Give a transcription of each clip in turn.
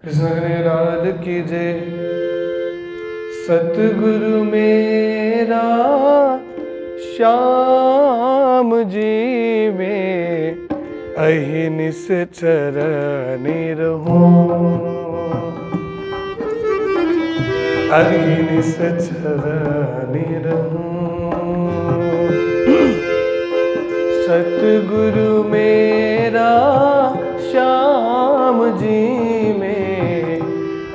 कृष्ण लाल की जय। सतगुरु मेरा श्याम जी में अहिनिस चरनि रहूं, अहिनिस चरनि रहूं। सतगुरु मेरा श्याम जी में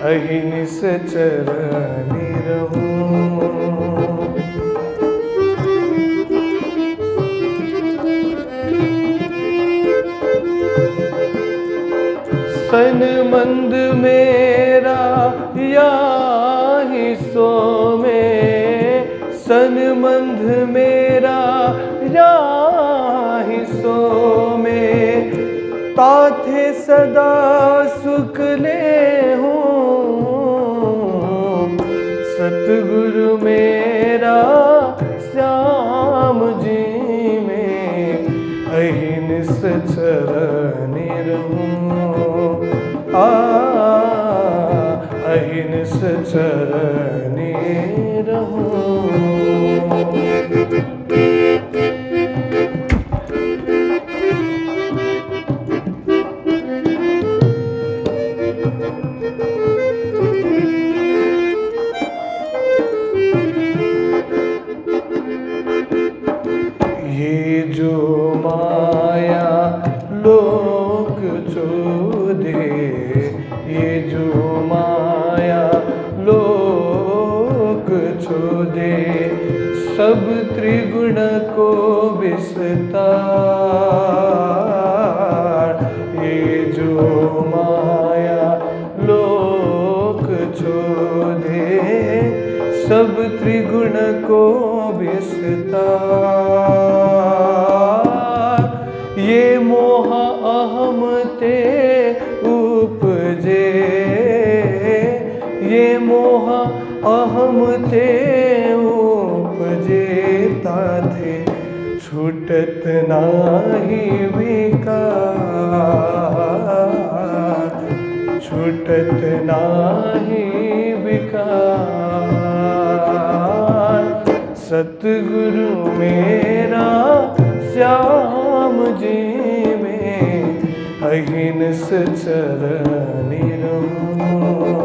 अहिनिस चरनि रहूं। सनमंद मेरा याहि सो में, सनमंद मेरा याहि सो में, ताथे सदा सुख ले हूँ। सतगुरु मेरा श्याम जी में अहिनिस चरनि रहूं, अहिनिस चरनि रहूं। ये जो माया लोक चोदे, ये जो माया लोक चोदे, सब त्रिगुण को विस्तार। ये जो माया लोक चोदे, सब त्रिगुण को विस्तार। ये मोह अहम ते उपजे, ये मोह अहम ते उपजे, ताथे छूटत नाही विकार, छूटत नाही विकार। सतगुरु मेरा श्याम जी में अहिनिस चरनि रहूं।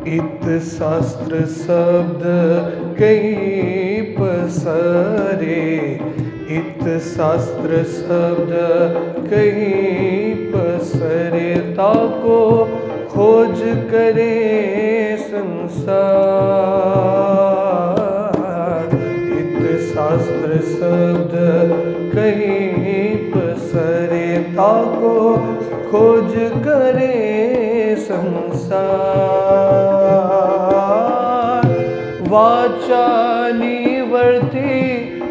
इत शास्त्र शब्द कहीं पसरे, इत शास्त्र शब्द कहीं पसरे, ताको खोज करे संसार। इत शास्त्र शब्द कहीं पसरे, ताको खोज करे संसार। वाचा निवर्ति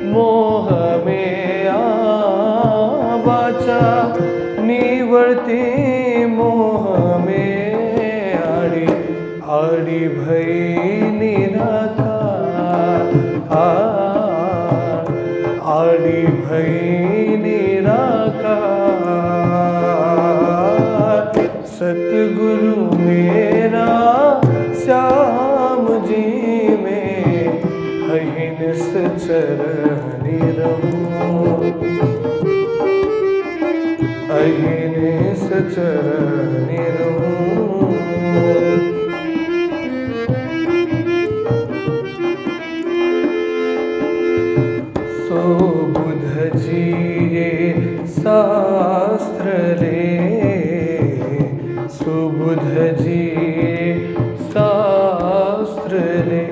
मोह में वाचा निवर्ति मोह में, आड़ी आड़ी भई निराकार, आड़ी भई निराकार। सतगुरु मेरा श्याम जी में अहिनिस चरनि रहूं, अहिनिस चरनि रहूं। सो बुध जिये शास्त्र ले, सुबुध जी शास्त्र ले,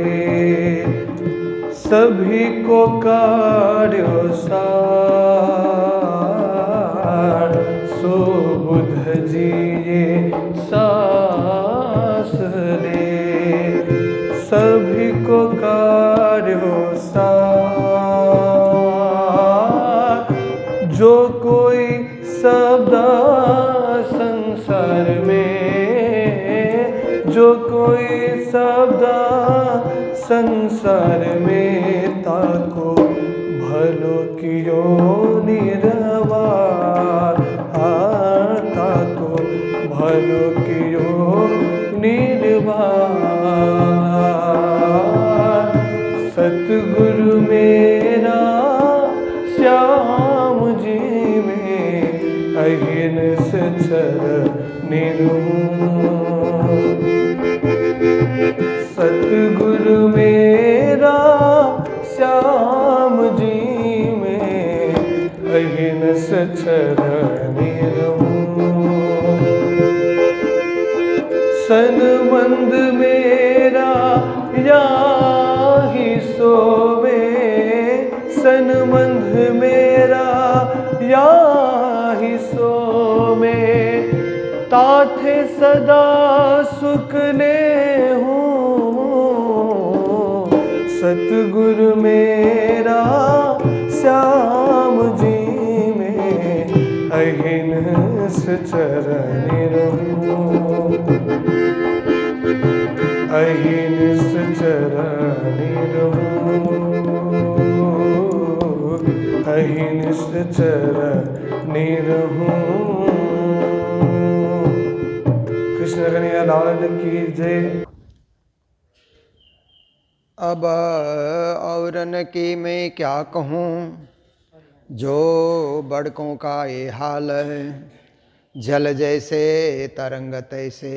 सभी को कार्यो सार। सुबुध जी शास्त्र ले, सभी को कार्यो सार। जो कोई सदा संसार में, जो कोई सदा संसार में, ताको भलो कियो निर्वार, ताको भलो कियो निर्वार। सतगुरु मेरा श्याम जी में अहिंस चरणिरहूं। सतगुरु मेरा श्याम जी में अहिंस चरणिरहूं। सनबंध मेरा याहि सोवे, सनबंध मेरा याहि सोवे, ताथे सदा सुख ले हूँ। सतगुरु मेरा श्याम जी में अहिंस चरणिरहूं। अहिंस चरणिरहूं। अहिंस चरणिरहूं। कृष्ण कन्हैया लाल की जय। अब औरन की मैं क्या कहूँ, जो बड़कों का ये हाल है। जल जैसे तरंग तैसे,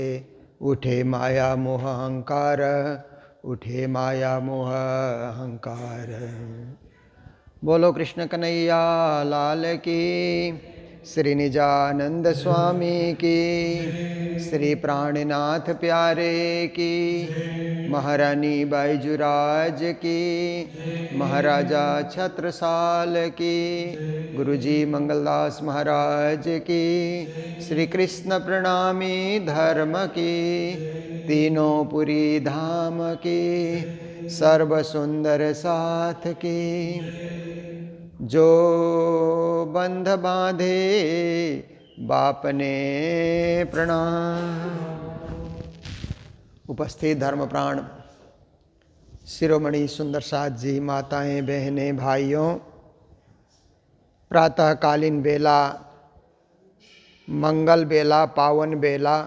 उठे माया मोह अहंकार, उठे माया मोह अहंकार। बोलो कृष्ण कन्हैया लाल की, श्री निजानंद स्वामी की, श्री प्राणनाथ प्यारे की, महारानी बाईजुराज की, महाराजा छत्रसाल की, गुरुजी मंगलदास महाराज की, श्री कृष्ण प्रणामी धर्म की, तीनों पुरी धाम की, सर्व सुंदर साथ की। जो बंध बांधे बाप ने प्रणाम। उपस्थित धर्म प्राण शिरोमणि सुंदर साथ जी, माताएं, बहनें, भाइयों, प्रातःकालीन बेला, मंगल बेला, पावन बेला,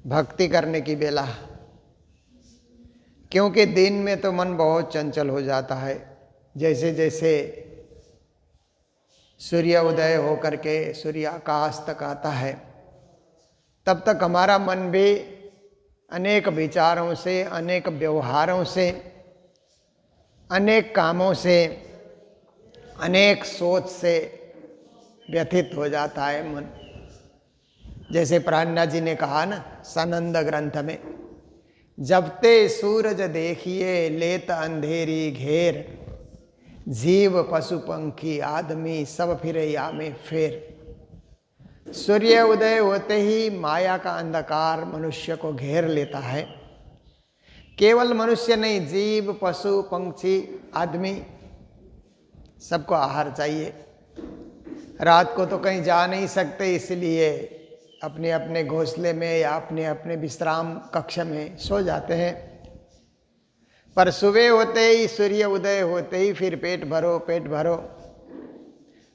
भक्ति करने की बेला। क्योंकि दिन में तो मन बहुत चंचल हो जाता है। जैसे जैसे सूर्य उदय होकर के सूर्य आकाश तक आता है, तब तक हमारा मन भी अनेक विचारों से, अनेक व्यवहारों से, अनेक कामों से, अनेक सोच से व्यथित हो जाता है मन। जैसे प्राणनाथ जी ने कहा ना सानंद ग्रंथ में, जब ते सूरज देखिए लेत अंधेरी घेर, जीव पशु पंखी आदमी सब फिरे या में फेर। सूर्य उदय होते ही माया का अंधकार मनुष्य को घेर लेता है। केवल मनुष्य नहीं, जीव पशु पंक्षी आदमी सबको आहार चाहिए। रात को तो कहीं जा नहीं सकते, इसलिए अपने अपने घोंसले में या अपने अपने विश्राम कक्ष में सो जाते हैं। पर सुबह होते ही, सूर्य उदय होते ही फिर पेट भरो, पेट भरो,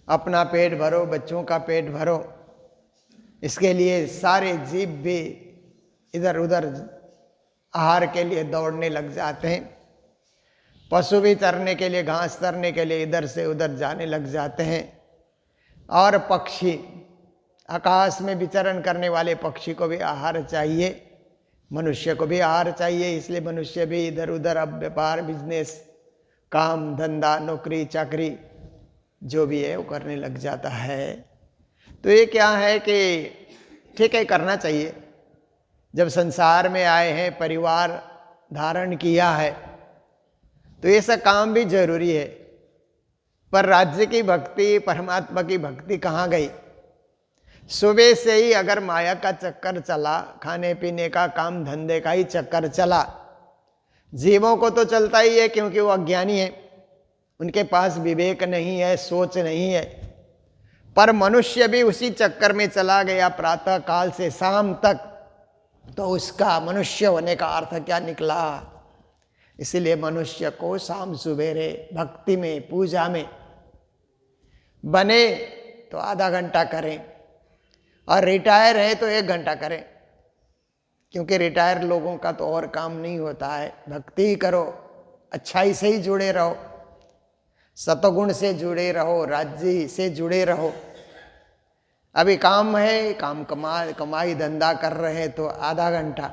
अपना पेट भरो, बच्चों का पेट भरो। इसके लिए सारे जीव भी इधर उधर आहार के लिए दौड़ने लग जाते हैं। पशु भी चरने के लिए, घास चरने के लिए इधर से उधर जाने लग जाते हैं। और पक्षी, आकाश में विचरण करने वाले पक्षी को भी आहार चाहिए, मनुष्य को भी आहार चाहिए। इसलिए मनुष्य भी इधर उधर अब व्यापार, बिजनेस, काम धंधा, नौकरी चाकरी जो भी है वो करने लग जाता है। तो ये क्या है कि ठीक है, करना चाहिए। जब संसार में आए हैं, परिवार धारण किया है, तो ये सब काम भी जरूरी है। पर राज्य की भक्ति, परमात्मा की भक्ति कहाँ गई? सुबह से ही अगर माया का चक्कर चला, खाने पीने का, काम धंधे का ही चक्कर चला, जीवों को तो चलता ही है क्योंकि वो अज्ञानी है। उनके पास विवेक नहीं है, सोच नहीं है। पर मनुष्य भी उसी चक्कर में चला गया प्रातः काल से शाम तक, तो उसका मनुष्य होने का अर्थ क्या निकला? इसलिए मनुष्य को शाम सुबेरे भक्ति में, पूजा में बने तो आधा घंटा करें, और रिटायर है तो 1 घंटा करें, क्योंकि रिटायर लोगों का तो और काम नहीं होता है। भक्ति ही करो, अच्छाई से ही जुड़े रहो, सतगुण से जुड़े रहो, राज्य से जुड़े रहो। अभी काम है, काम कमाई धंधा कर रहे हैं तो आधा घंटा,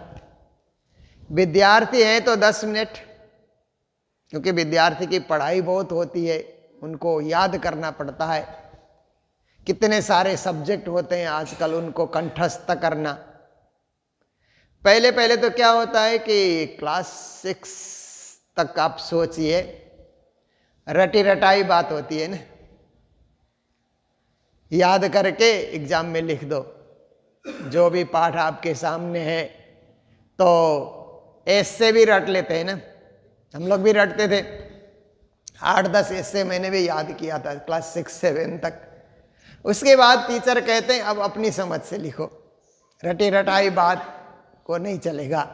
विद्यार्थी हैं तो 10 मिनट, क्योंकि विद्यार्थी की पढ़ाई बहुत होती है, उनको याद करना पड़ता है। कितने सारे सब्जेक्ट होते हैं आजकल, उनको कंठस्थ करना। पहले तो क्या होता है कि क्लास 6 तक आप सोचिए, रटी रटाई बात होती है ना, याद करके एग्जाम में लिख दो जो भी पाठ आपके सामने है। तो ऐसे भी रट लेते हैं ना, हम लोग भी रटते थे। 8-10 ऐसे मैंने भी याद किया था क्लास 6-7 तक। उसके बाद टीचर कहते हैं अब अपनी समझ से लिखो, रटी रटाई बात को नहीं चलेगा,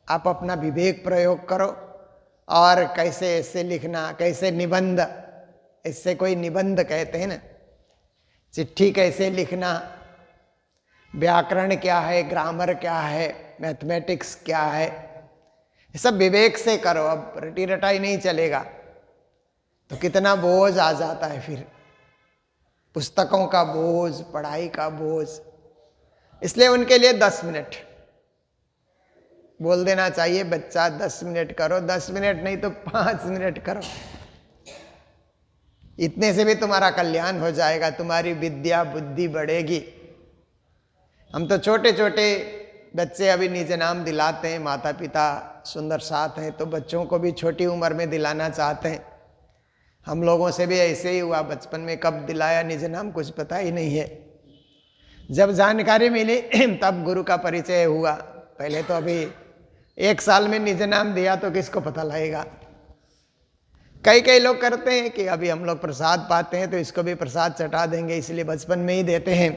आप अपना विवेक प्रयोग करो। और कैसे ऐसे लिखना, कैसे निबंध, इससे कोई निबंध कहते हैं ना, चिट्ठी कैसे लिखना, व्याकरण क्या है, ग्रामर क्या है, मैथमेटिक्स क्या है, ये सब विवेक से करो। अब रटी रटाई नहीं चलेगा तो कितना बोझ आ जाता है, फिर पुस्तकों का बोझ, पढ़ाई का बोझ। इसलिए उनके लिए 10 मिनट बोल देना चाहिए, बच्चा 10 मिनट करो, 10 मिनट नहीं तो 5 मिनट करो। इतने से भी तुम्हारा कल्याण हो जाएगा, तुम्हारी विद्या बुद्धि बढ़ेगी। हम तो छोटे छोटे बच्चे अभी निज नाम दिलाते हैं, माता पिता सुंदर साथ हैं तो बच्चों को भी छोटी उम्र में दिलाना चाहते हैं। हम लोगों से भी ऐसे ही हुआ, बचपन में कब दिलाया निज नाम कुछ पता ही नहीं है। जब जानकारी मिली तब गुरु का परिचय हुआ। पहले तो अभी 1 साल में निज नाम दिया तो किसको पता लगेगा। कई लोग करते हैं कि अभी हम लोग प्रसाद पाते हैं तो इसको भी प्रसाद चटा देंगे, इसलिए बचपन में ही देते हैं।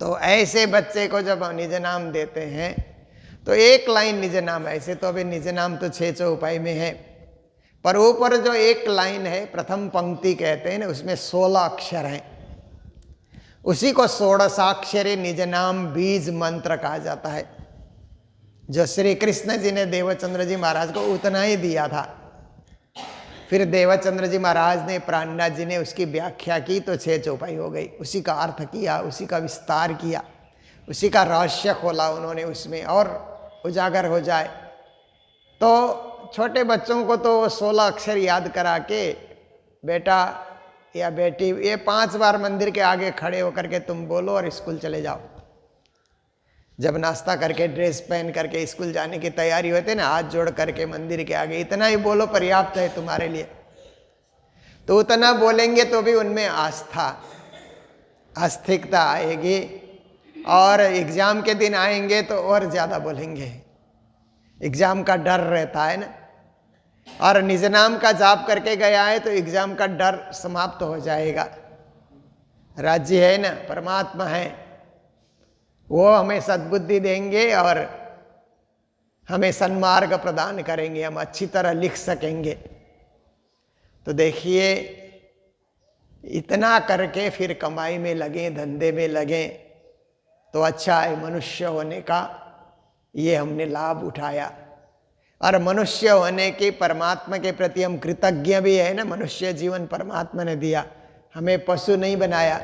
तो ऐसे बच्चे को जब निज नाम देते हैं तो 1 लाइन निज नाम, ऐसे तो अभी निज नाम तो 6 चौपाई में है, पर ऊपर जो 1 लाइन है, प्रथम पंक्ति कहते हैं ना, उसमें 16 अक्षर हैं। उसी को षोडशाक्षरी निज नाम बीज मंत्र कहा जाता है, जो श्री कृष्ण जी ने देवचंद्र जी महाराज को उतना ही दिया था। फिर देवचंद्र जी महाराज ने, प्राणनाथ जी ने उसकी व्याख्या की तो 6 चौपाई हो गई। उसी का अर्थ किया, उसी का विस्तार किया, उसी का रहस्य खोला उन्होंने उसमें, और उजागर हो जाए। तो छोटे बच्चों को तो 16 अक्षर याद करा के, बेटा या बेटी ये 5 बार मंदिर के आगे खड़े होकर के तुम बोलो और स्कूल चले जाओ। जब नाश्ता करके ड्रेस पहन करके स्कूल जाने की तैयारी होती है ना, हाथ जोड़ करके मंदिर के आगे इतना ही बोलो, पर्याप्त है तुम्हारे लिए। तो उतना बोलेंगे तो भी उनमें आस्था, आस्तिकता आएगी, और एग्जाम के दिन आएंगे तो और ज़्यादा बोलेंगे। एग्जाम का डर रहता है ना, और निज नाम का जाप करके गया है तो एग्जाम का डर समाप्त हो जाएगा। राज्य है ना, परमात्मा है, वो हमें सद्बुद्धि देंगे और हमें सन्मार्ग प्रदान करेंगे, हम अच्छी तरह लिख सकेंगे। तो देखिए, इतना करके फिर कमाई में लगे, धंधे में लगे तो अच्छा है। मनुष्य होने का ये हमने लाभ उठाया, और मनुष्य होने की परमात्मा के प्रति हम कृतज्ञ भी है ना। मनुष्य जीवन परमात्मा ने दिया, हमें पशु नहीं बनाया,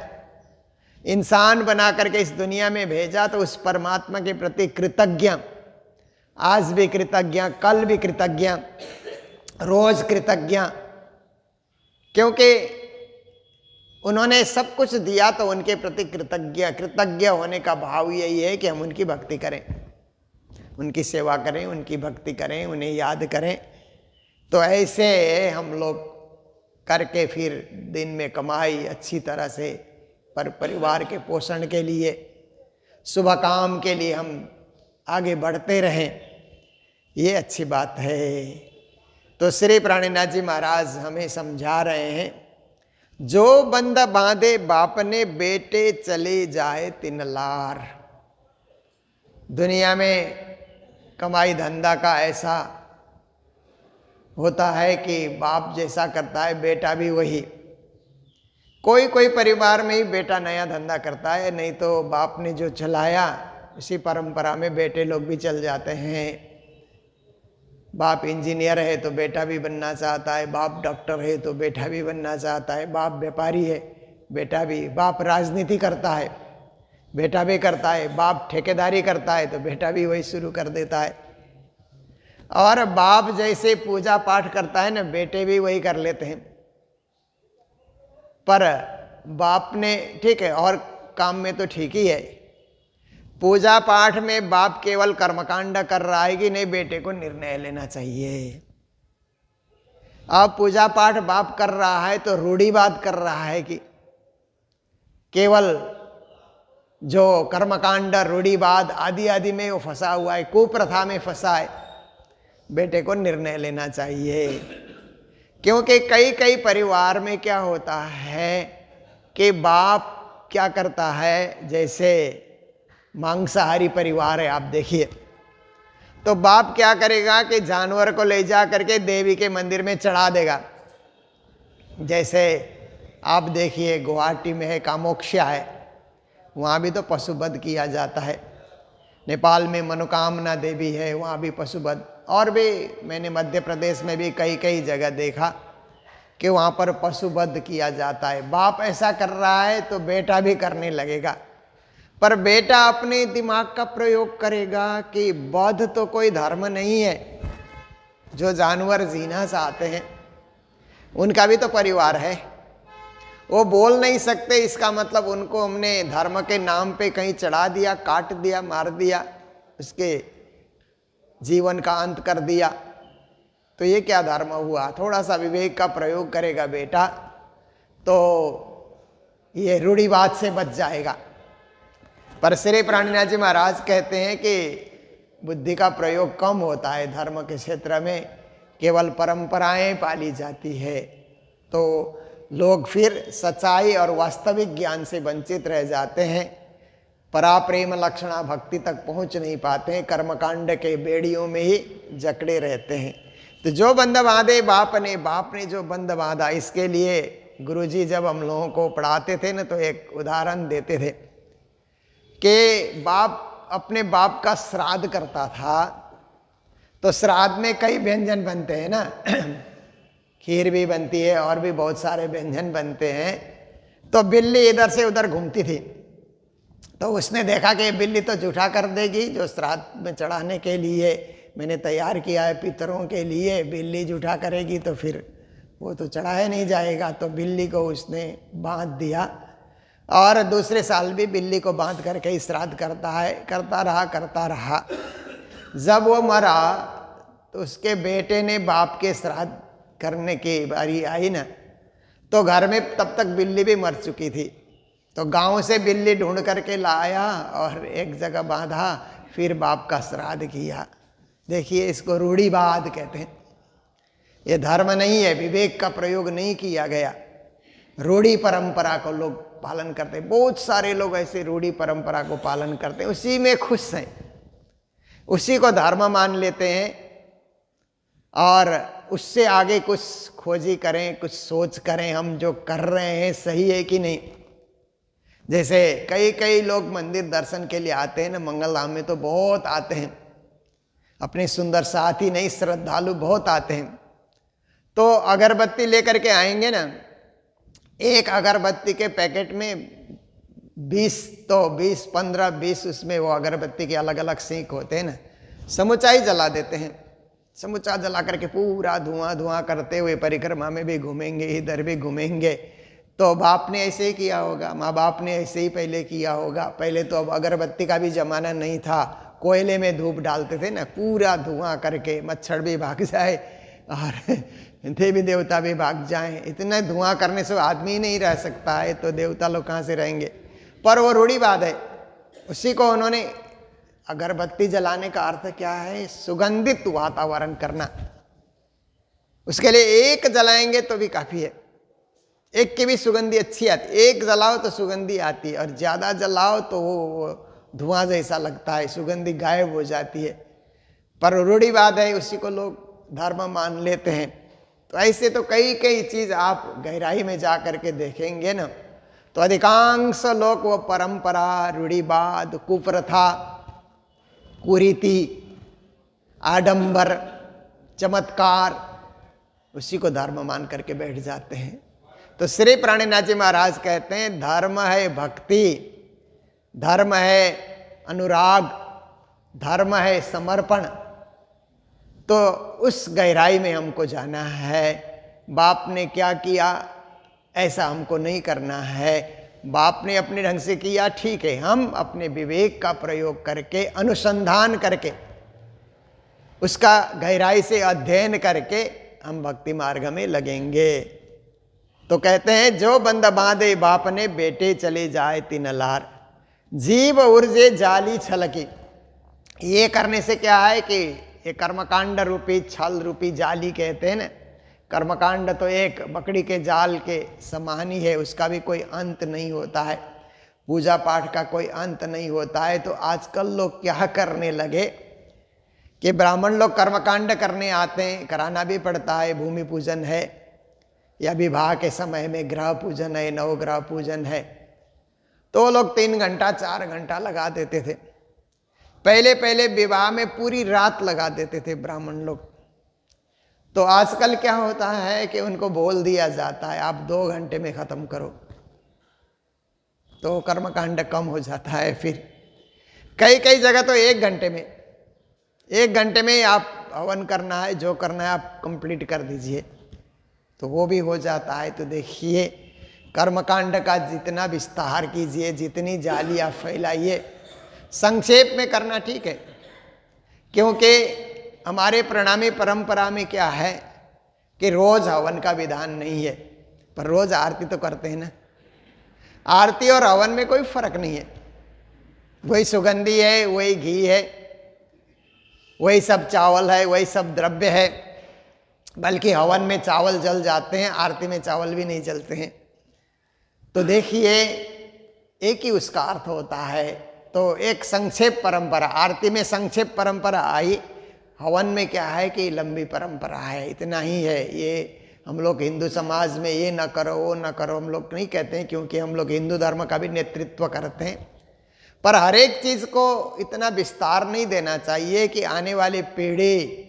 इंसान बना करके इस दुनिया में भेजा, तो उस परमात्मा के प्रति कृतज्ञ, आज भी कृतज्ञ, कल भी कृतज्ञ, रोज कृतज्ञ, क्योंकि उन्होंने सब कुछ दिया तो उनके प्रति कृतज्ञ होने का भाव यही है कि हम उनकी भक्ति करें, उनकी सेवा करें, उनकी भक्ति करें, उन्हें याद करें। तो ऐसे हम लोग करके फिर दिन में कमाई अच्छी तरह से पर परिवार के पोषण के लिए, शुभ काम के लिए हम आगे बढ़ते रहें, ये अच्छी बात है। तो श्री प्राणीनाथ जी महाराज हमें समझा रहे हैं, जो बंद बांधे बाप ने बेटे चले जाए तिन लार। दुनिया में कमाई धंधा का ऐसा होता है कि बाप जैसा करता है बेटा भी वही। कोई कोई परिवार में ही बेटा नया धंधा करता है, नहीं तो बाप ने जो चलाया उसी परंपरा में बेटे लोग भी चल जाते हैं। बाप इंजीनियर है तो बेटा भी बनना चाहता है, बाप डॉक्टर है तो बेटा भी बनना चाहता है, बाप व्यापारी है बेटा भी, बाप राजनीति करता है बेटा भी करता है, बाप ठेकेदारी करता है तो बेटा भी वही शुरू कर देता है। और बाप जैसे पूजा पाठ करता है ना, बेटे भी वही कर लेते हैं। पर बाप ने ठीक है, और काम में तो ठीक ही है, पूजा पाठ में बाप केवल कर्मकांड कर रहा है कि नहीं, बेटे को निर्णय लेना चाहिए। अब पूजा पाठ बाप कर रहा है तो रूढ़िवाद कर रहा है कि केवल जो कर्मकांड रूढ़िवाद आदि आदि में वो फंसा हुआ है, कुप्रथा में फंसा है, बेटे को निर्णय लेना चाहिए। क्योंकि कई कई परिवार में क्या होता है कि बाप क्या करता है, जैसे मांसाहारी परिवार है आप देखिए, तो बाप क्या करेगा कि जानवर को ले जा करके देवी के मंदिर में चढ़ा देगा। जैसे आप देखिए गुवाहाटी में है, कामोक्षिया है, वहाँ भी तो पशुवध किया जाता है। नेपाल में मनोकामना देवी है, वहाँ भी पशुवध। और भी मैंने मध्य प्रदेश में भी कई कई जगह देखा कि वहाँ पर पशुवध किया जाता है। बाप ऐसा कर रहा है तो बेटा भी करने लगेगा, पर बेटा अपने दिमाग का प्रयोग करेगा कि बौद्ध तो कोई धर्म नहीं है। जो जानवर जीना चाहते हैं उनका भी तो परिवार है, वो बोल नहीं सकते, इसका मतलब उनको हमने धर्म के नाम पे कहीं चढ़ा दिया, काट दिया, मार दिया, उसके जीवन का अंत कर दिया, तो ये क्या धर्म हुआ। थोड़ा सा विवेक का प्रयोग करेगा बेटा तो ये रूढ़िवाद से बच जाएगा। पर श्री प्राणीनाथ जी महाराज कहते हैं कि बुद्धि का प्रयोग कम होता है धर्म के क्षेत्र में, केवल परंपराएं पाली जाती है, तो लोग फिर सच्चाई और वास्तविक ज्ञान से वंचित रह जाते हैं, पराप्रेम लक्षणा भक्ति तक पहुंच नहीं पाते हैं, कर्मकांड के बेड़ियों में ही जकड़े रहते हैं। तो जो बंध बांधे बाप ने जो बंध बांधा, इसके लिए गुरुजी जब हम लोगों को पढ़ाते थे ना, तो एक उदाहरण देते थे कि बाप अपने बाप का श्राद्ध करता था, तो श्राद्ध में कई व्यंजन बनते हैं ना, खीर भी बनती है और भी बहुत सारे व्यंजन बनते हैं। तो बिल्ली इधर से उधर घूमती थी, तो उसने देखा कि बिल्ली तो जूठा कर देगी, जो श्राद्ध में चढ़ाने के लिए मैंने तैयार किया है पितरों के लिए, बिल्ली जूठा करेगी तो फिर वो तो चढ़ाया नहीं जाएगा। तो बिल्ली को उसने बांध दिया और दूसरे साल भी बिल्ली को बांध करके ही श्राद्ध करता रहा। जब वो मरा तो उसके बेटे ने बाप के श्राद्ध करने की बारी आई ना, तो घर में तब तक बिल्ली भी मर चुकी थी। तो गांव से बिल्ली ढूंढ करके लाया और एक जगह बांधा, फिर बाप का श्राद्ध किया। देखिए, इसको रूढ़िवाद कहते हैं। ये धर्म नहीं है, विवेक का प्रयोग नहीं किया गया, रूढ़ी परंपरा को लोग पालन करते हैं। बहुत सारे लोग ऐसे रूढ़ी परंपरा को पालन करते हैं, उसी में खुश हैं, उसी को धर्म मान लेते हैं और उससे आगे कुछ खोजी करें, कुछ सोच करें हम जो कर रहे हैं सही है कि नहीं। जैसे कई कई लोग मंदिर दर्शन के लिए आते हैं ना, मंगल धाम में तो बहुत आते हैं, अपने सुंदर साथी नहीं श्रद्धालु बहुत आते हैं। तो अगरबत्ती लेकर के आएंगे ना, एक अगरबत्ती के पैकेट में 20 तो 20 15 20 उसमें वो अगरबत्ती के अलग अलग सीख होते हैं ना, समूचा ही जला देते हैं। समूचा जला करके पूरा धुआं धुआं करते हुए परिक्रमा में भी घूमेंगे, इधर भी घूमेंगे। तो बाप ने ऐसे ही किया होगा, माँ बाप ने ऐसे ही पहले किया होगा। पहले तो अब अगरबत्ती का भी जमाना नहीं था, कोयले में धूप डालते थे ना, पूरा धुआं करके मच्छर भी भाग जाए और देवी देवता भी भाग जाएं। इतना धुआं करने से आदमी ही नहीं रह सकता है, तो देवता लोग कहाँ से रहेंगे। पर वो रूढ़िवाद है, उसी को उन्होंने अगरबत्ती जलाने का अर्थ क्या है, सुगंधित वातावरण करना। उसके लिए एक जलाएंगे तो भी काफ़ी है, एक की भी सुगंधी अच्छी आती, एक जलाओ तो सुगंधी आती है और ज़्यादा जलाओ तो वो धुआं जैसा लगता है, सुगंधी गायब हो जाती है। पर रूढ़िवाद है, उसी को लोग धर्म मान लेते हैं। तो ऐसे तो कई कई चीज़ आप गहराई में जा कर के देखेंगे ना, तो अधिकांश लोग वो परंपरा, रूढ़िवाद, कुप्रथा, कुरीति, आडंबर, चमत्कार, उसी को धर्म मान करके बैठ जाते हैं। तो श्री प्राणीनाथ जी महाराज कहते हैं धर्म है भक्ति, धर्म है अनुराग, धर्म है समर्पण। तो उस गहराई में हमको जाना है। बाप ने क्या किया ऐसा हमको नहीं करना है, बाप ने अपने ढंग से किया ठीक है, हम अपने विवेक का प्रयोग करके, अनुसंधान करके, उसका गहराई से अध्ययन करके हम भक्ति मार्ग में लगेंगे। तो कहते हैं जो बंद बांधे बाप ने बेटे चले जाए तीन लार, जीव उर्जे जाली छलकी। ये करने से क्या है कि ये कर्मकांड रूपी छल रूपी जाली कहते हैं ना। कर्मकांड तो एक बकड़ी के जाल के समान ही है, उसका भी कोई अंत नहीं होता है, पूजा पाठ का कोई अंत नहीं होता है। तो आजकल लोग क्या करने लगे कि ब्राह्मण लोग कर्मकांड करने आते हैं, कराना भी पड़ता है, भूमि पूजन है या विवाह के समय में ग्रह पूजन है, नवग्रह पूजन है, तो लोग 3 घंटा 4 घंटा लगा देते थे। पहले पहले विवाह में पूरी रात लगा देते थे ब्राह्मण लोग। तो आजकल क्या होता है कि उनको बोल दिया जाता है आप 2 घंटे में ख़त्म करो, तो कर्मकांड कम हो जाता है। फिर कई कई जगह तो 1 घंटे में, 1 घंटे में आप हवन करना है, जो करना है आप कंप्लीट कर दीजिए, तो वो भी हो जाता है। तो देखिए कर्मकांड का जितना विस्तार कीजिए, जितनी जाली आप फैलाइए, संक्षेप में करना ठीक है। क्योंकि हमारे प्रणामी परंपरा में क्या है कि रोज हवन का विधान नहीं है, पर रोज आरती तो करते हैं ना। आरती और हवन में कोई फर्क नहीं है, वही सुगंधी है, वही घी है, वही सब चावल है, वही सब द्रव्य है। बल्कि हवन में चावल जल जाते हैं, आरती में चावल भी नहीं जलते हैं। तो देखिए एक ही उसका अर्थ होता है। तो एक संक्षेप परंपरा, आरती में संक्षेप परंपरा आई, हवन में क्या है कि लंबी परंपरा है, इतना ही है। ये हम लोग हिंदू समाज में ये ना करो वो ना करो हम लोग नहीं कहते हैं, क्योंकि हम लोग हिंदू धर्म का भी नेतृत्व करते हैं। पर हर एक चीज़ को इतना विस्तार नहीं देना चाहिए कि आने वाली पीढ़ी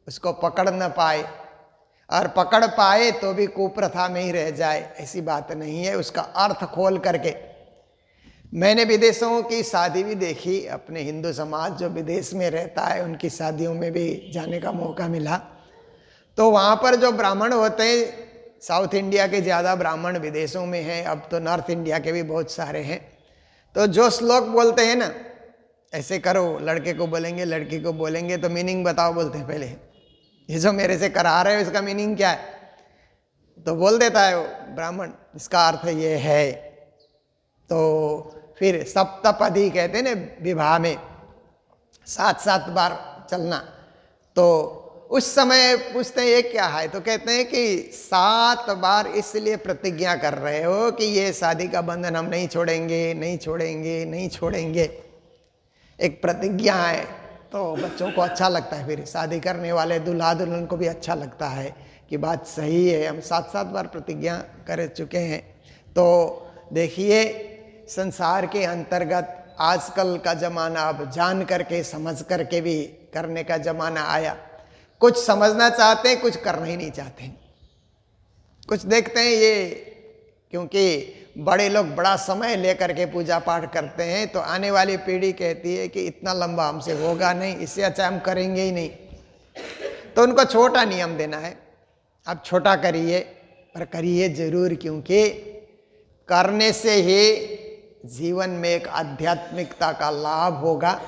उसको पकड़ न पाए, और पकड़ पाए तो भी कुप्रथा में ही रह जाए, ऐसी बात नहीं है। उसका अर्थ खोल करके, मैंने विदेशों की शादी भी देखी, अपने हिंदू समाज जो विदेश में रहता है उनकी शादियों में भी जाने का मौका मिला। तो वहाँ पर जो ब्राह्मण होते हैं, साउथ इंडिया के ज़्यादा ब्राह्मण विदेशों में हैं, अब तो नॉर्थ इंडिया के भी बहुत सारे हैं। तो जो श्लोक बोलते हैं ना, ऐसे करो, लड़के को बोलेंगे लड़की को बोलेंगे, तो मीनिंग बताओ बोलते हैं पहले, ये जो मेरे से करा रहे हो इसका मीनिंग क्या है? तो बोल देता है वो ब्राह्मण, इसका अर्थ ये है। तो फिर सप्तपदी कहते हैं ना विवाह में 7-7 बार चलना। तो उस समय पूछते हैं ये क्या है, तो कहते हैं कि 7 बार इसलिए प्रतिज्ञा कर रहे हो कि ये शादी का बंधन हम नहीं छोड़ेंगे, नहीं छोड़ेंगे, नहीं छोड़ेंगे, एक प्रतिज्ञा है। तो बच्चों को अच्छा लगता है, फिर शादी करने वाले दूल्हा दुल्हन को भी अच्छा लगता है कि बात सही है, हम 7-7 बार प्रतिज्ञा कर चुके हैं। तो देखिए संसार के अंतर्गत आजकल का ज़माना, अब जान करके समझ करके भी करने का ज़माना आया। कुछ समझना चाहते हैं, कुछ करना ही नहीं चाहते हैं। कुछ देखते हैं ये, क्योंकि बड़े लोग बड़ा समय लेकर के पूजा पाठ करते हैं, तो आने वाली पीढ़ी कहती है कि इतना लंबा हमसे होगा नहीं, इससे अच्छा हम करेंगे ही नहीं। तो उनको छोटा नियम देना है, आप छोटा करिए, पर करिए जरूर, क्योंकि करने से ही जीवन में एक आध्यात्मिकता का लाभ होगा,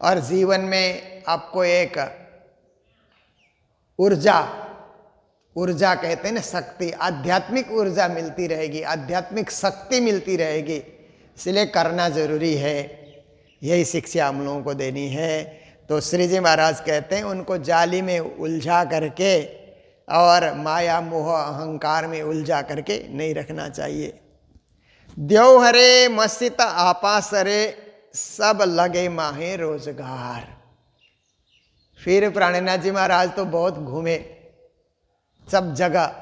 और जीवन में आपको एक ऊर्जा कहते हैं ना, शक्ति, आध्यात्मिक ऊर्जा मिलती रहेगी, आध्यात्मिक शक्ति मिलती रहेगी। इसलिए करना जरूरी है, यही शिक्षा हम लोगों को देनी है। तो श्री जी महाराज कहते हैं उनको जाली में उलझा करके और माया मोह अहंकार में उलझा करके नहीं रखना चाहिए। द्यो हरे मस्जिद आपा सरे, सब लगे माहे रोजगार। फिर प्राणनाथ जी महाराज तो बहुत घूमे, सब जगह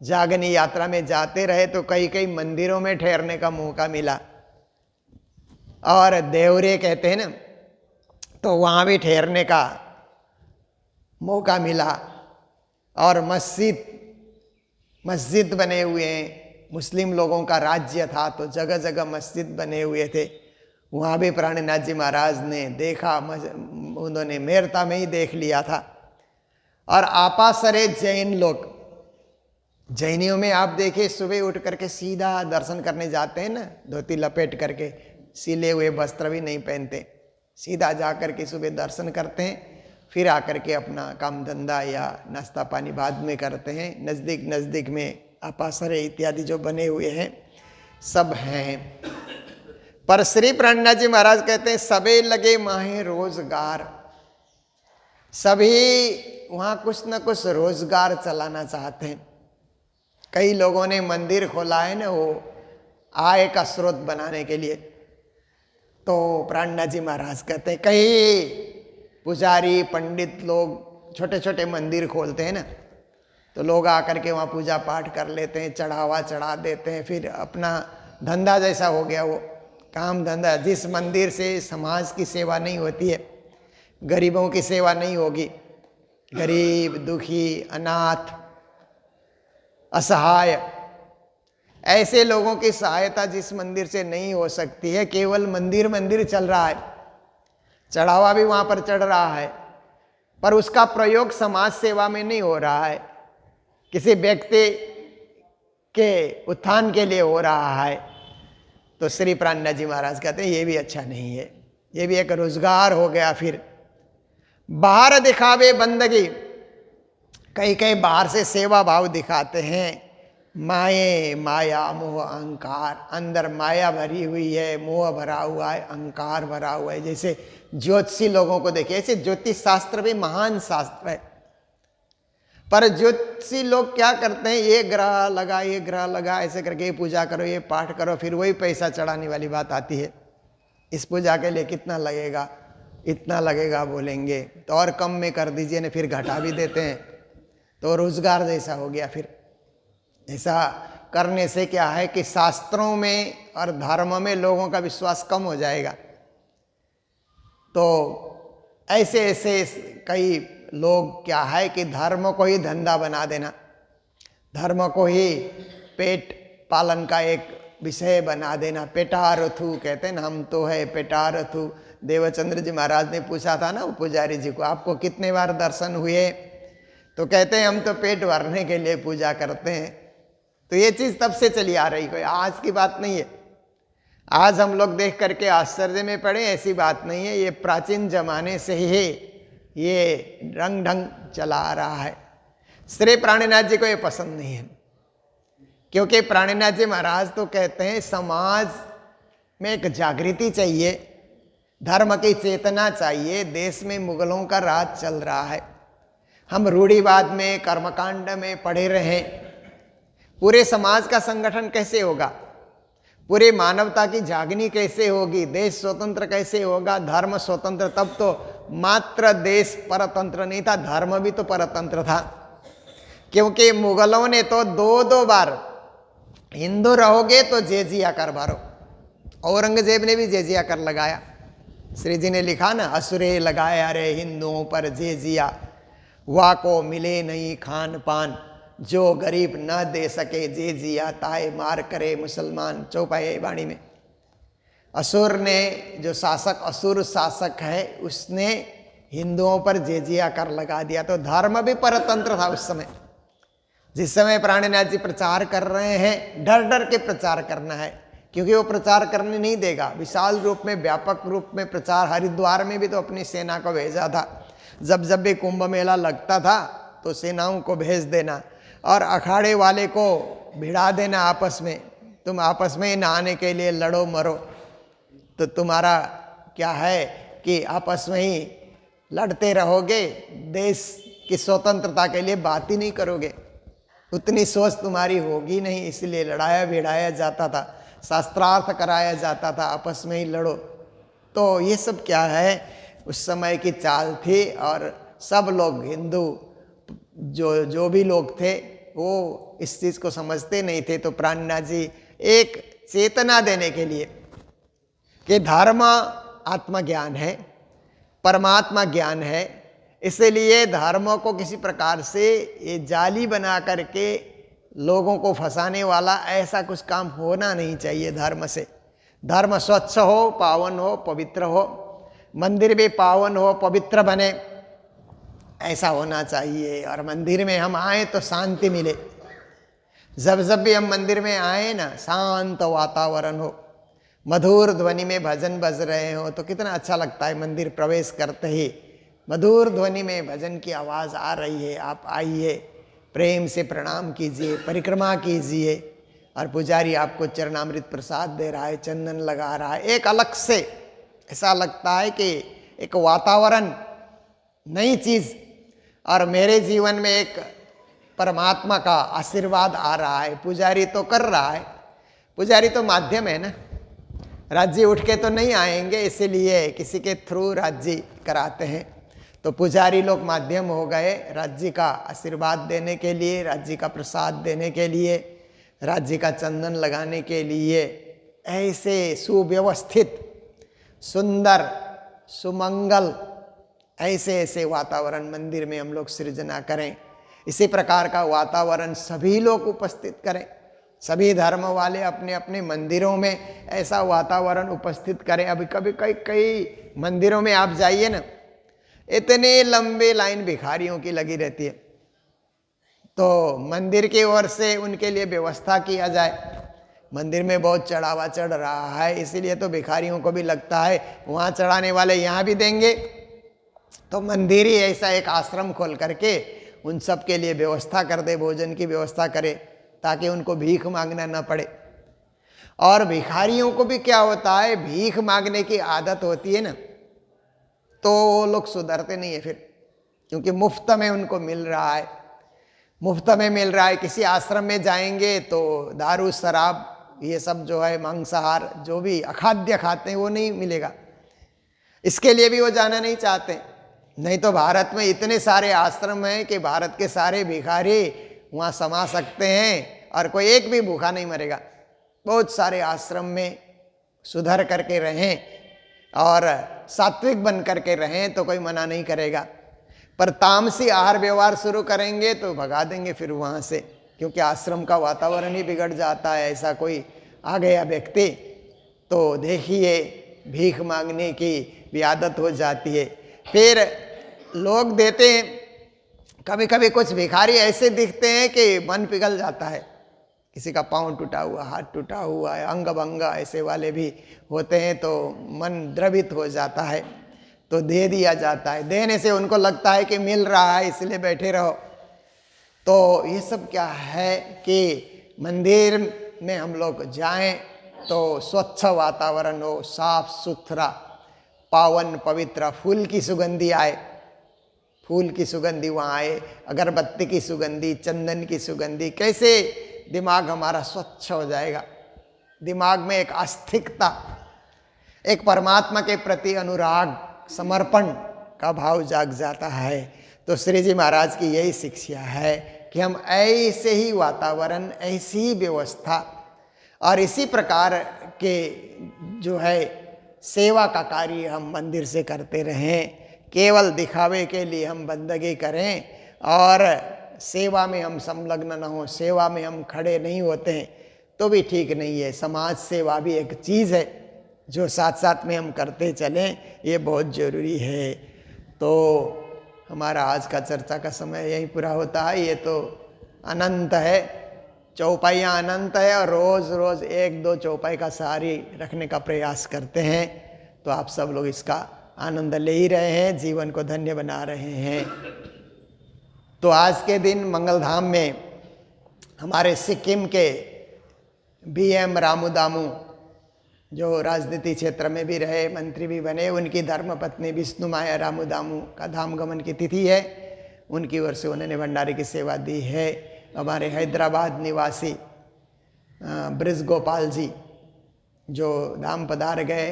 जागनी यात्रा में जाते रहे, तो कई कई मंदिरों में ठहरने का मौका मिला। और देवरे कहते हैं ना, तो वहाँ भी ठहरने का मौका मिला। और मस्जिद बने हुए हैं, मुस्लिम लोगों का राज्य था तो जगह जगह मस्जिद बने हुए थे। वहाँ भी प्राणनाथ जी महाराज ने देखा, उन्होंने मेरता में ही देख लिया था। और आपासरे जैन लोग, जैनियों में आप देखिए सुबह उठ करके सीधा दर्शन करने जाते हैं ना, धोती लपेट करके, सिले हुए वस्त्र भी नहीं पहनते, सीधा जा करके सुबह दर्शन करते हैं, फिर आकर के अपना काम धंधा या नाश्ता पानी बाद में करते हैं। नज़दीक में आपासरे इत्यादि जो बने हुए हैं सब हैं। पर श्री प्राणनाथ जी महाराज कहते हैं सबे लगे माहे रोजगार। सभी वहाँ कुछ न कुछ रोजगार चलाना चाहते हैं। कई लोगों ने मंदिर खोला है ना, वो आय का स्रोत बनाने के लिए। तो प्राणनाथ जी महाराज कहते हैं कई पुजारी पंडित लोग छोटे छोटे मंदिर खोलते हैं ना, तो लोग आकर के वहाँ पूजा पाठ कर लेते हैं, चढ़ावा चढ़ा देते हैं, फिर अपना धंधा जैसा हो गया वो काम धंधा। जिस मंदिर से समाज की सेवा नहीं होती है, गरीबों की सेवा नहीं होगी, गरीब दुखी अनाथ असहाय ऐसे लोगों की सहायता जिस मंदिर से नहीं हो सकती है, केवल मंदिर चल रहा है, चढ़ावा भी वहाँ पर चढ़ रहा है, पर उसका प्रयोग समाज सेवा में नहीं हो रहा है, किसी व्यक्ति के उत्थान के लिए हो रहा है। तो श्री प्राणनाथ जी महाराज कहते हैं ये भी अच्छा नहीं है, ये भी एक रोजगार हो गया। फिर बाहर दिखावे बंदगी, कई बाहर से सेवा भाव दिखाते हैं। माया मोह अहंकार, अंदर माया भरी हुई है, मोह भरा हुआ है, अहंकार भरा हुआ है। जैसे ज्योतिषी लोगों को देखिए, ऐसे ज्योतिष शास्त्र भी महान शास्त्र है, पर ज्योतिषी लोग क्या करते हैं, ये ग्रह लगा ऐसे करके ये पूजा करो, ये पाठ करो, फिर वही पैसा चढ़ाने वाली बात आती है। इस पूजा के लिए कितना लगेगा, इतना लगेगा बोलेंगे, तो और कम में कर दीजिए ना, फिर घटा भी देते हैं, तो रोजगार जैसा हो गया। फिर ऐसा करने से क्या है कि शास्त्रों में और धर्म में लोगों का विश्वास कम हो जाएगा। तो ऐसे कई लोग क्या है कि धर्म को ही धंधा बना देना, धर्म को ही पेट पालन का एक विषय बना देना। पेटारथु कहते हैं ना, हम तो है पेटारथु। देवचंद्र जी महाराज ने पूछा था ना वो पुजारी जी को, आपको कितने बार दर्शन हुए? तो कहते हैं हम तो पेट भरने के लिए पूजा करते हैं। तो ये चीज़ तब से चली आ रही, कोई आज की बात नहीं है। आज हम लोग देख करके आश्चर्य में पड़े, ऐसी बात नहीं है, ये प्राचीन जमाने से ही ये रंग ढंग चला आ रहा है। श्री प्राणनाथ जी को ये पसंद नहीं है, क्योंकि प्राणनाथ जी महाराज तो कहते हैं समाज में एक जागृति चाहिए, धर्म की चेतना चाहिए। देश में मुगलों का राज चल रहा है, हम रूढ़िवाद में कर्मकांड में पड़े रहें, पूरे समाज का संगठन कैसे होगा, पूरी मानवता की जागनी कैसे होगी, देश स्वतंत्र कैसे होगा, धर्म स्वतंत्र? तब तो मात्र देश परतंत्र नहीं था, धर्म भी तो परतंत्र था, क्योंकि मुगलों ने तो दो बार हिंदू रहोगे तो जेजिया कर भरो, औरंगजेब ने भी जेजिया कर लगाया। श्री जी ने लिखा ना, असुरे लगाया रे हिंदुओं पर जेजिया, वा को मिले नहीं खान पान, जो गरीब न दे सके जेजिया, ताए मार करे मुसलमान। चौपाई वाणी में असुर ने, जो शासक असुर शासक है, उसने हिंदुओं पर जेजिया कर लगा दिया। तो धर्म भी परतंत्र था उस समय। जिस समय प्राणनाथ जी प्रचार कर रहे हैं, डर डर के प्रचार करना है, क्योंकि वो प्रचार करने नहीं देगा। विशाल रूप में, व्यापक रूप में प्रचार, हरिद्वार में भी तो अपनी सेना को भेजा था। जब भी कुंभ मेला लगता था तो सेनाओं को भेज देना और अखाड़े वाले को भिड़ा देना आपस में, तुम आपस में ही नहाने के लिए लड़ो मरो। तो तुम्हारा क्या है कि आपस में ही लड़ते रहोगे, देश कि स्वतंत्रता के लिए बात ही नहीं करोगे, उतनी सोच तुम्हारी होगी नहीं, इसलिए लड़ाया भिड़ाया जाता था, शास्त्रार्थ कराया जाता था, आपस में ही लड़ो। तो ये सब क्या है, उस समय की चाल थी। और सब लोग हिंदू जो भी लोग थे वो इस चीज़ को समझते नहीं थे। तो प्राणनाथ जी एक चेतना देने के लिए कि धर्म आत्मज्ञान है, परमात्मा ज्ञान है, इसलिए धर्म को किसी प्रकार से ये जाली बना करके लोगों को फंसाने वाला ऐसा कुछ काम होना नहीं चाहिए। धर्म से धर्म स्वच्छ हो, पावन हो, पवित्र हो, मंदिर भी पावन हो, पवित्र बने, ऐसा होना चाहिए। और मंदिर में हम आए तो शांति मिले। जब भी हम मंदिर में आए ना, शांत वातावरण हो, मधुर ध्वनि में भजन बज रहे हो तो कितना अच्छा लगता है। मंदिर प्रवेश करते ही मधुर ध्वनि में भजन की आवाज़ आ रही है, आप आइए, प्रेम से प्रणाम कीजिए, परिक्रमा कीजिए, और पुजारी आपको चरणामृत प्रसाद दे रहा है, चंदन लगा रहा है। एक अलग से ऐसा लगता है कि एक वातावरण, नई चीज़। और मेरे जीवन में एक परमात्मा का आशीर्वाद आ रहा है। पुजारी तो कर रहा है, पुजारी तो माध्यम है ना, राज्य उठ के तो नहीं आएंगे, इसीलिए किसी के थ्रू राज्य कराते हैं। तो पुजारी लोग माध्यम हो गए राज्य का आशीर्वाद देने के लिए, राज्य का प्रसाद देने के लिए, राज्य का चंदन लगाने के लिए। ऐसे सुव्यवस्थित, सुंदर, सुमंगल ऐसे ऐसे वातावरण मंदिर में हम लोग सृजना करें। इसी प्रकार का वातावरण सभी लोग उपस्थित करें, सभी धर्म वाले अपने अपने मंदिरों में ऐसा वातावरण उपस्थित करें। अभी कभी कई मंदिरों में आप जाइए ना, इतने लंबे लाइन भिखारियों की लगी रहती है। तो मंदिर की ओर से उनके लिए व्यवस्था किया जाए। मंदिर में बहुत चढ़ावा चढ़ रहा है, इसीलिए तो भिखारियों को भी लगता है वहाँ चढ़ाने वाले यहाँ भी देंगे, तो मंदिर ही ऐसा एक आश्रम खोल करके उन सब के लिए व्यवस्था कर दे, भोजन की व्यवस्था करे, ताकि उनको भीख मांगना न पड़े। और भिखारियों को भी क्या होता है, भीख मांगने की आदत होती है ना, तो वो लोग सुधरते नहीं है फिर, क्योंकि मुफ्त में उनको मिल रहा है, मुफ्त में मिल रहा है। किसी आश्रम में जाएंगे तो दारू, शराब, ये सब जो है मांसाहार, जो भी अखाद्य खाते हैं वो नहीं मिलेगा, इसके लिए भी वो जाना नहीं चाहते। नहीं तो भारत में इतने सारे आश्रम हैं कि भारत के सारे भिखारी वहाँ समा सकते हैं और कोई एक भी भूखा नहीं मरेगा। बहुत सारे आश्रम में सुधर करके रहें और सात्विक बन करके रहें तो कोई मना नहीं करेगा, पर तामसी आहार व्यवहार शुरू करेंगे तो भगा देंगे फिर वहाँ से, क्योंकि आश्रम का वातावरण ही बिगड़ जाता है। ऐसा कोई आ गया व्यक्ति तो देखिए भीख मांगने की भी आदत हो जाती है। फिर लोग देते हैं, कभी कभी कुछ भिखारी ऐसे दिखते हैं कि मन पिघल जाता है, किसी का पाँव टूटा हुआ, हाथ टूटा हुआ है, अंग भंगा ऐसे वाले भी होते हैं, तो मन द्रवित हो जाता है तो दे दिया जाता है। देने से उनको लगता है कि मिल रहा है इसलिए बैठे रहो। तो ये सब क्या है कि मंदिर में हम लोग जाएं तो स्वच्छ वातावरण हो, साफ सुथरा, पावन पवित्र, फूल की सुगंधी आए, फूल की सुगंधी वहाँ आए, अगरबत्ती की सुगंधी, चंदन की सुगंधी, कैसे दिमाग हमारा स्वच्छ हो जाएगा। दिमाग में एक आस्तिकता, एक परमात्मा के प्रति अनुराग, समर्पण का भाव जाग जाता है। तो श्री जी महाराज की यही शिक्षा है कि हम ऐसे ही वातावरण, ऐसी ही व्यवस्था और इसी प्रकार के जो है सेवा का कार्य हम मंदिर से करते रहें। केवल दिखावे के लिए हम बंदगी करें और सेवा में हम संलग्न न हो, सेवा में हम खड़े नहीं होते हैं तो भी ठीक नहीं है। समाज सेवा भी एक चीज़ है जो साथ साथ में हम करते चलें, ये बहुत ज़रूरी है। तो हमारा आज का चर्चा का समय यहीं पूरा होता है। ये तो अनंत है, चौपाइयाँ अनंत है और रोज़ रोज़ एक दो चौपाई का सारी रखने का प्रयास करते हैं। तो आप सब लोग इसका आनंद ले ही रहे हैं, जीवन को धन्य बना रहे हैं। तो आज के दिन मंगलधाम में हमारे सिक्किम के BM रामू दामू, जो राजनीति क्षेत्र में भी रहे, मंत्री भी बने, उनकी धर्मपत्नी विष्णु माया रामू दामू का धाम गमन की तिथि है। उनकी ओर से उन्होंने भंडारे की सेवा दी है। हमारे हैदराबाद निवासी ब्रिज गोपाल जी जो धाम पधार गए,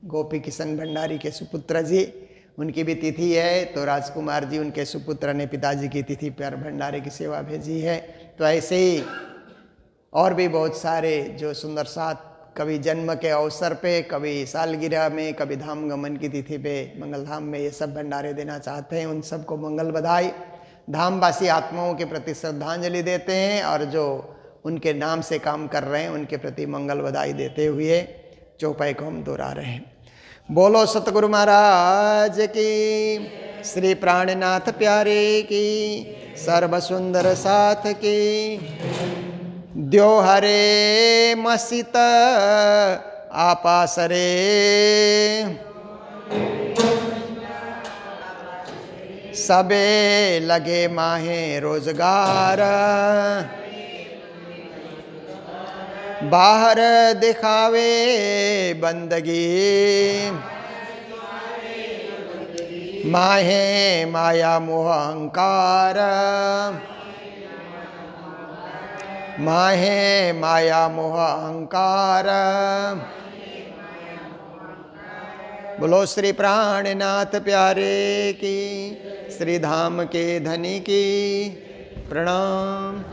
गोपी किशन भंडारी के सुपुत्र जी, उनकी भी तिथि है। तो राजकुमार जी उनके सुपुत्र ने पिताजी की तिथि पर भंडारे की सेवा भेजी है। तो ऐसे ही और भी बहुत सारे जो सुंदर साथ कभी जन्म के अवसर पे, कभी सालगिरह में, कभी धाम गमन की तिथि पे, मंगल धाम में ये सब भंडारे देना चाहते हैं। उन सबको मंगल बधाई। धामवासी आत्माओं के प्रति श्रद्धांजलि देते हैं और जो उनके नाम से काम कर रहे हैं उनके प्रति मंगल बधाई देते हुए चौपाई को हम दोहरा रहे हैं। बोलो सतगुरु महाराज की, श्री प्राणनाथ प्यारे की, सर्व सुंदर साथ की। द्यो हरे मसित आपासरे, सबे लगे माहे रोजगार। बाहर दिखावे बंदगी, माहे माया मोह अहंकार। माहे माया मोह अहंकार। बोलो श्री प्राणनाथ प्यारे की, श्री धाम के धनी की प्रणाम।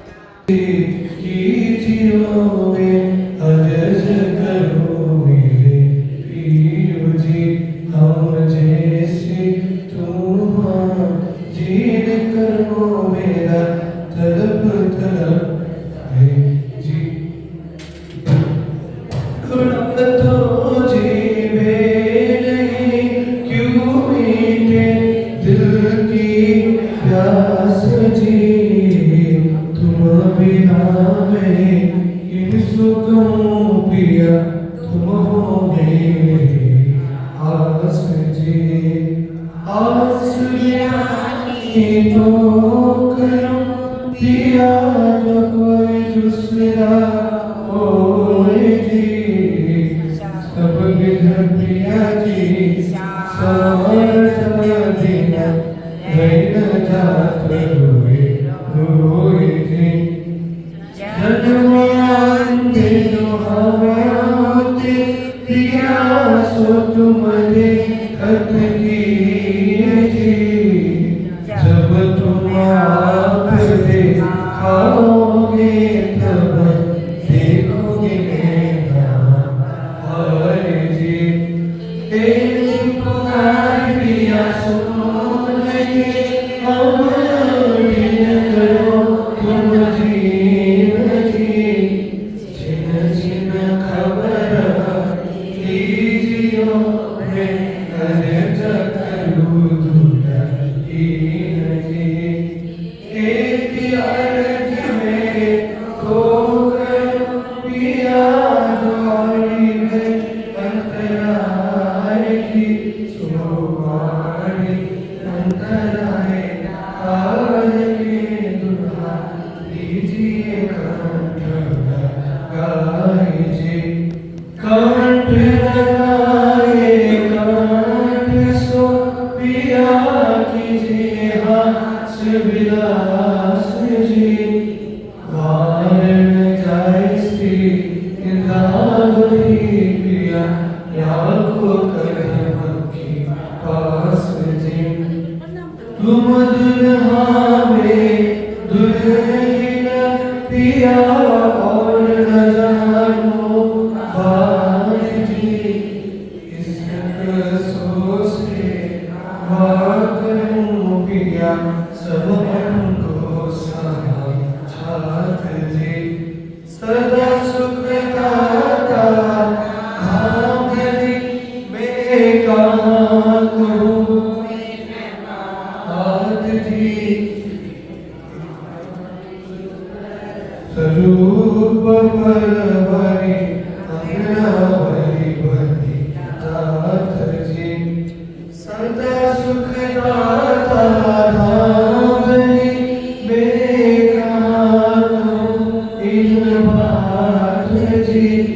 जी